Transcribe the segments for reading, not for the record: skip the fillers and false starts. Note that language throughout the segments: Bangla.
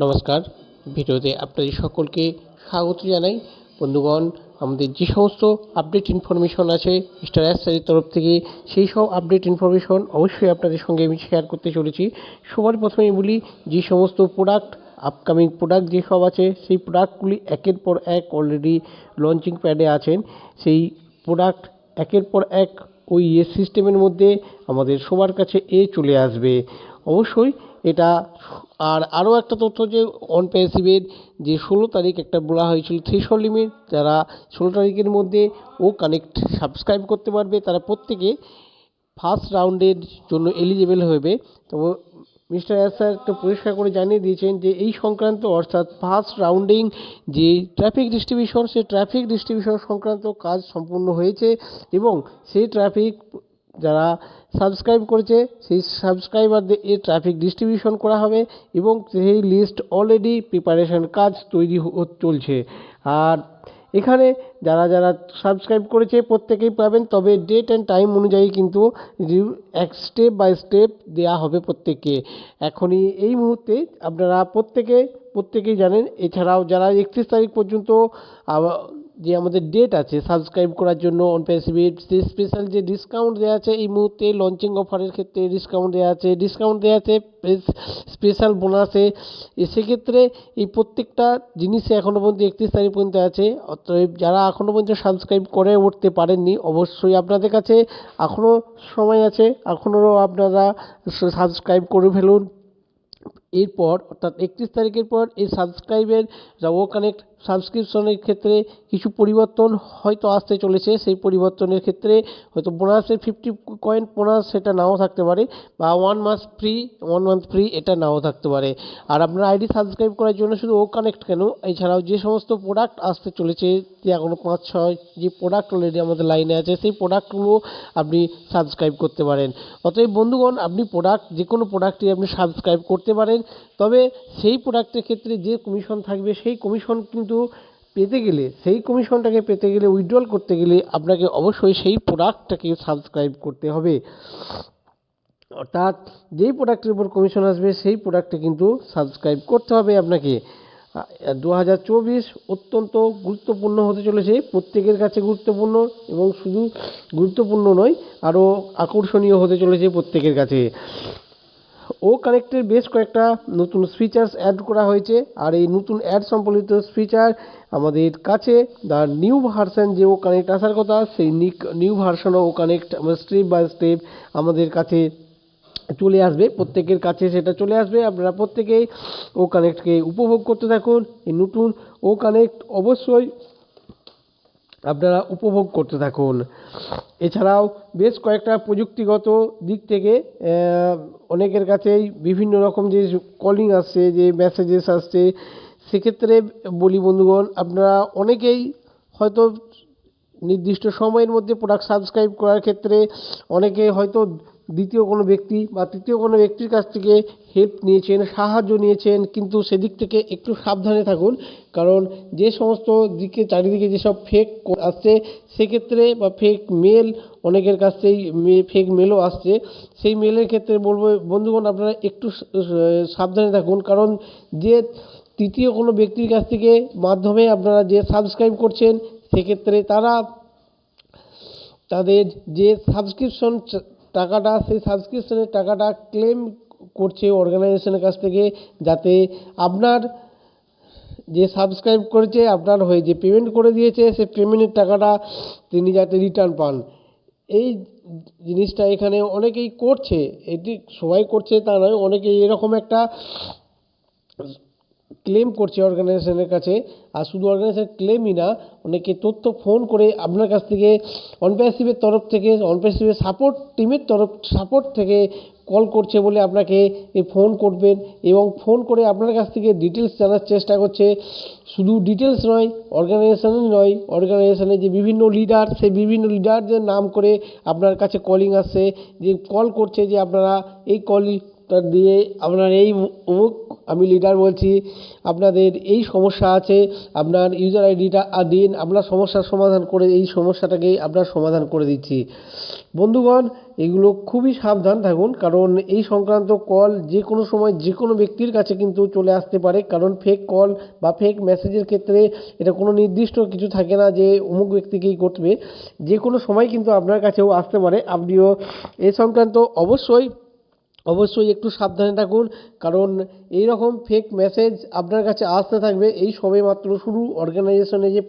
নমস্কার, ভিডিওতে আপনাদের সকলকে স্বাগত জানাই। বন্ধুগণ, আমাদের যে সমস্ত আপডেট ইনফরমেশন আছে মিস্টার এস স্যারের তরফ থেকে, সেই সব আপডেট ইনফরমেশন অবশ্যই আপনাদের সঙ্গে আমি শেয়ার করতে চলেছি। সবার প্রথমেই বলি, যে সমস্ত প্রোডাক্ট, আপকামিং প্রোডাক্ট যেসব আছে, সেই প্রোডাক্টগুলি একের পর এক অলরেডি লঞ্চিং প্যাডে আছেন। সেই প্রোডাক্ট একের পর এক ওই সিস্টেমের মধ্যে আমাদের সবার কাছে চলে আসবে অবশ্যই। এটা আরও একটা তথ্য, যে অন প্যাসিভের যে 16 তারিখ একটা বলা হয়েছিল থ্রেশহোল্ড লিমিট, যারা 16 তারিখের মধ্যে কানেক্ট সাবস্ক্রাইব করতে পারবে তারা প্রত্যেকে ফার্স্ট রাউন্ডের জন্য এলিজিবল হবে। তো মিস্টার এস স্যার তো পরিষ্কার করে জানিয়ে দিয়েছেন যে এই সংক্রান্ত, অর্থাৎ ফার্স্ট রাউন্ডিং যে ট্রাফিক ডিস্ট্রিবিউশন, সেই ট্রাফিক ডিস্ট্রিবিউশন সংক্রান্ত কাজ সম্পূর্ণ হয়েছে এবং সেই ট্রাফিক যারা সাবস্ক্রাইব করেছে সেই সাবস্ক্রাইবারদের ট্রাফিক ডিস্ট্রিবিউশন করা হবে এবং সেই লিস্ট অলরেডি প্রিপারেশন কাজ তৈরি চলছে। আর এখানে যারা যারা সাবস্ক্রাইব করেছে প্রত্যেকেই পাবেন, তবে ডেট অ্যান্ড টাইম অনুযায়ী কিন্তু এক স্টেপ বাই স্টেপ দেওয়া হবে প্রত্যেককে। এখনই এই মুহূর্তে আপনারা প্রত্যেকেই জানেন। এছাড়াও যারা 31 তারিখ পর্যন্ত যে আমাদের ডেট আছে সাবস্ক্রাইব করার জন্য অন প্যাসিভের, যে স্পেশাল যে ডিসকাউন্ট দেওয়া আছে এই মুহূর্তে লঞ্চিং অফারের ক্ষেত্রে ডিসকাউন্ট দেওয়া আছে স্পেশাল বোনাসে। সেক্ষেত্রে এই প্রত্যেকটা জিনিসে এখনও পর্যন্ত 31 তারিখ পর্যন্ত আছে। অতএব যারা এখনও পর্যন্ত সাবস্ক্রাইব করে উঠতে পারেননি, অবশ্যই আপনাদের কাছে এখনও সময় আছে, এখনও আপনারা সাবস্ক্রাইব করে ফেলুন। এরপর অর্থাৎ 31 তারিখের পর এই সাবস্ক্রাইবের কানেক্ট সাবস্ক্রিপশনের ক্ষেত্রে কিছু পরিবর্তন হয়তো আসতে চলেছে। সেই পরিবর্তনের ক্ষেত্রে হয়তো বোনাসের 50 কয়েন বোনাস সেটা নাও থাকতে পারে, বা 1 মান্থ ফ্রি এটা নাও থাকতে পারে। আর আপনার আইডি সাবস্ক্রাইব করার জন্য শুধু কানেক্ট কেন, এছাড়াও যে সমস্ত প্রোডাক্ট আসতে চলেছে, যে এখনও 5-6 যে প্রোডাক্ট অলরেডি আমাদের লাইনে আছে, সেই প্রোডাক্টগুলো আপনি সাবস্ক্রাইব করতে পারেন। অতএব বন্ধুগণ, আপনি যে কোনো প্রোডাক্টই আপনি সাবস্ক্রাইব করতে পারেন। তবে সেই প্রোডাক্টের ক্ষেত্রে যে কমিশন থাকবে, সেই কমিশন কিন্তু সেই কমিশনটাকে পেতে গেলে, উইথড্রল করতে গেলে আপনাকে অবশ্যই সেই প্রোডাক্টটাকে সাবস্ক্রাইব করতে হবে। অর্থাৎ যেই প্রোডাক্টের উপর কমিশন আসবে সেই প্রোডাক্টে কিন্তু সাবস্ক্রাইব করতে হবে আপনাকে। 2024 অত্যন্ত গুরুত্বপূর্ণ হতে চলেছে, প্রত্যেকের কাছে গুরুত্বপূর্ণ, এবং শুধু গুরুত্বপূর্ণ নয়, আরও আকর্ষণীয় হতে চলেছে প্রত্যেকের কাছে। কানেক্টের বেশ কয়েকটা নতুন ফিচার্স অ্যাড করা হয়েছে, আর এই নতুন অ্যাড সম্বলিত ফিচার আমাদের কাছে নিউ ভার্সন যে কানেক্ট আসার কথা, সেই নিউ ভার্সন কানেক্ট আমরা স্টেপ বাই স্টেপ আমাদের কাছে চলে আসবে, প্রত্যেকের কাছে সেটা চলে আসবে। আপনারা প্রত্যেকেই কানেক্টকে উপভোগ করতে থাকুন। এই নতুন কানেক্ট অবশ্যই আপনারা উপভোগ করতে থাকুন। এছাড়াও বেশ কয়েকটা প্রযুক্তিগত দিক থেকে অনেকের কাছেই বিভিন্ন রকম যে কলিং আসছে, যে মেসেজেস আসছে, সেক্ষেত্রে বলি বন্ধুগণ, আপনারা অনেকেই হয়তো নির্দিষ্ট সময়ের মধ্যে প্রোডাক্ট সাবস্ক্রাইব করার ক্ষেত্রে অনেকে হয়তো দ্বিতীয় কোনো ব্যক্তি বা তৃতীয় কোনো ব্যক্তির কাছ থেকে হেল্প নিয়েছেন, সাহায্য নিয়েছেন, কিন্তু সেদিক থেকে একটু সাবধানে থাকুন। কারণ যে সমস্ত চারিদিকে যেসব ফেক আসছে, সেক্ষেত্রে বা ফেক মেল, অনেকের কাছ থেকেই ফেক মেলও আসছে, সেই মেলের ক্ষেত্রে বলবো বন্ধুগণ, আপনারা একটু সাবধানে থাকুন। কারণ যে তৃতীয় কোনো ব্যক্তির কাছ থেকে মাধ্যমে আপনারা যে সাবস্ক্রাইব করছেন, সেক্ষেত্রে তাদের যে সাবস্ক্রিপশন টাকাটা, সেই সাবস্ক্রিপশনের টাকাটা ক্লেম করছে অর্গানাইজেশনের কাছ থেকে, যাতে আপনার যে সাবস্ক্রাইব করেছে, আপনার হয়ে যে পেমেন্ট করে দিয়েছে, সেই পেমেন্টের টাকাটা তিনি যাতে রিটার্ন পান। এই জিনিসটা এখানে অনেকেই করছে, এটি সবাই করছে তা নয়, অনেকেই এরকম একটা ক্লেম করছে অর্গানাইজেশনের কাছে। আর শুধু অর্গানাইজেশন ক্লেমই না, অনেকে তথ্য ফোন করে আপনার কাছ থেকে অনপ্যাসিভের তরফ থেকে, অনপ্যাসিভের সাপোর্ট থেকে কল করছে বলে আপনাকে ফোন করবেন, এবং ফোন করে আপনার কাছ থেকে ডিটেলস জানার চেষ্টা করছে। শুধু ডিটেলস নয়, অর্গানাইজেশনের যে বিভিন্ন লিডার, সেই বিভিন্ন লিডারদের নাম করে আপনার কাছে কলিং আসছে, যে কল করছে, যে আপনারা এই উত্তর দিয়ে আপনার এই অমুক আমি লিডার বলছি, আপনাদের এই সমস্যা আছে, আপনার ইউজার আইডিটা দিন, আপনার সমস্যার সমাধান করে এই সমস্যাটাকে আপনার সমাধান করে দিচ্ছি। বন্ধুগণ, এগুলো খুবই সাবধান থাকুন, কারণ এই সংক্রান্ত কল যে কোনো সময় যে কোনো ব্যক্তির কাছে কিন্তু চলে আসতে পারে। কারণ ফেক কল বা ফেক মেসেজের ক্ষেত্রে এটা কোনো নির্দিষ্ট কিছু থাকে না যে অমুক ব্যক্তিকেই করবে, যে কোনো সময় কিন্তু আপনার কাছেও আসতে পারে। আপনিও এ সংক্রান্ত অবশ্যই একটু সাবধানে থাকুন, কারণ এই রকম ফেক মেসেজ আপনার কাছে আসতে থাকবে। এই সবেমাত্র শুরু, অর্গানাইজেশনে যে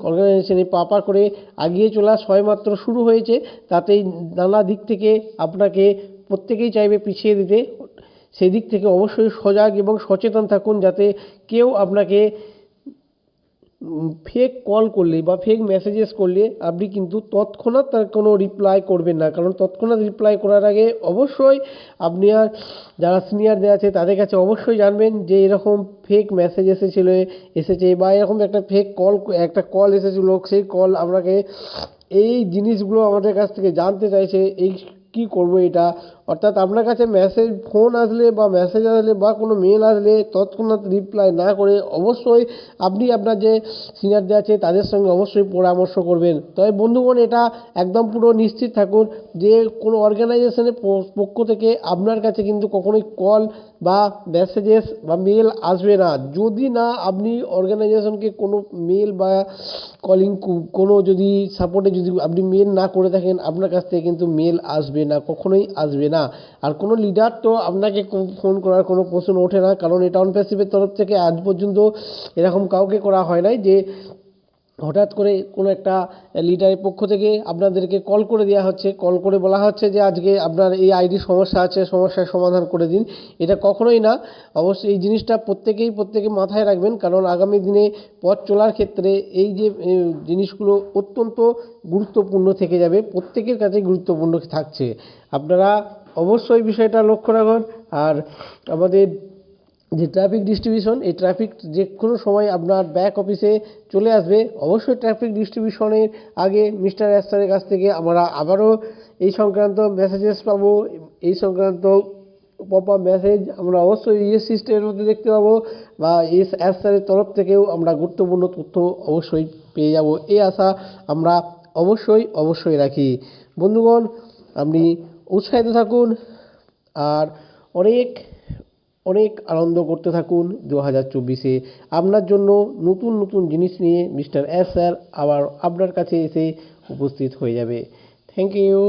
অর্গানাইজেশনে পা করে এগিয়ে চলা সবেমাত্র শুরু হয়েছে, তাতেই নানা দিক থেকে আপনাকে প্রত্যেকেই চাইবে পিছিয়ে দিতে। সেই দিক থেকে অবশ্যই সজাগ এবং সচেতন থাকুন, যাতে কেউ আপনাকে ফেক কল করলে বা ফেক মেসেজেস করলে আপনি কিন্তু তৎক্ষণাৎ তার কোনো রিপ্লাই করবেন না। কারণ তৎক্ষণাৎ রিপ্লাই করার আগে অবশ্যই আপনি আর যারা সিনিয়রদের আছে তাদের কাছে অবশ্যই জানবেন যে এরকম ফেক মেসেজ এসেছে বা এরকম একটা কল এসেছিলো, সেই কল আপনাকে এই জিনিসগুলো আমাদের কাছ থেকে জানতে চাইছে, এই কী করবো এটা। অর্থাৎ আপনার কাছে ফোন আসলে বা মেসেজ আসলে বা কোনো মেল আসলে তৎক্ষণাৎ রিপ্লাই না করে অবশ্যই আপনি আপনার যে সিনিয়রদের আছে তাদের সঙ্গে অবশ্যই পরামর্শ করবেন। তবে বন্ধুগণ, এটা একদম পুরো নিশ্চিত থাকুন যে কোনো অর্গানাইজেশনের পক্ষ থেকে আপনার কাছে কিন্তু কখনোই কল বা মেসেজেস বা মেল আসবে না। যদি না আপনি অর্গানাইজেশনকে কোনো মেল বা কোনো যদি সাপোর্টে যদি আপনি মেল না করে থাকেন, আপনার কাছ থেকে কিন্তু মেল আসবে না, কখনোই আসবে না। আর কোনো লিডার তো আপনাকে ফোন করার কোনো প্রশ্ন ওঠে না, কারণ এটা অনপ্যাসিভের তরফ থেকে আজ পর্যন্ত এরকম কাউকে করা হয় নাই যে হঠাৎ করে কোনো একটা লিডারের পক্ষ থেকে আপনাদেরকে কল করে দেওয়া হচ্ছে, কল করে বলা হচ্ছে যে আজকে আপনার এই আইডি সমস্যা আছে, সমস্যার সমাধান করে দিন। এটা কখনোই না। অবশ্যই এই জিনিসটা প্রত্যেকে মাথায় রাখবেন, কারণ আগামী দিনে পথ চলার ক্ষেত্রে এই যে জিনিসগুলো অত্যন্ত গুরুত্বপূর্ণ থেকে যাবে, প্রত্যেকের কাছেই গুরুত্বপূর্ণ থাকছে। আপনারা অবশ্যই বিষয়টা লক্ষ্য রাখুন। আর আমাদের যে ট্রাফিক ডিস্ট্রিবিউশন, এই ট্রাফিক যে কোনো সময় আপনার ব্যাক অফিসে চলে আসবে। অবশ্যই ট্রাফিক ডিস্ট্রিবিউশনের আগে মিস্টার এস স্যারের কাছ থেকে আমরা আবারও এই সংক্রান্ত মেসেজেস পাবো, এই সংক্রান্ত পপ আপ মেসেজ আমরা অবশ্যই সিস্টেমের মধ্যে দেখতে পাবো, বা এস স্যারের তরফ থেকেও আমরা গুরুত্বপূর্ণ তথ্য অবশ্যই পেয়ে যাব, এই আশা আমরা অবশ্যই রাখি। বন্ধুগণ, আপনি উৎসাহিত থাকুন আর অনেক আনন্দ করতে থাকুন। 2024-এ আপনার জন্য নতুন জিনিস নিয়ে মিস্টার এস স্যার আবার আপনার কাছে এসে উপস্থিত হয়ে যাবে। Thank you.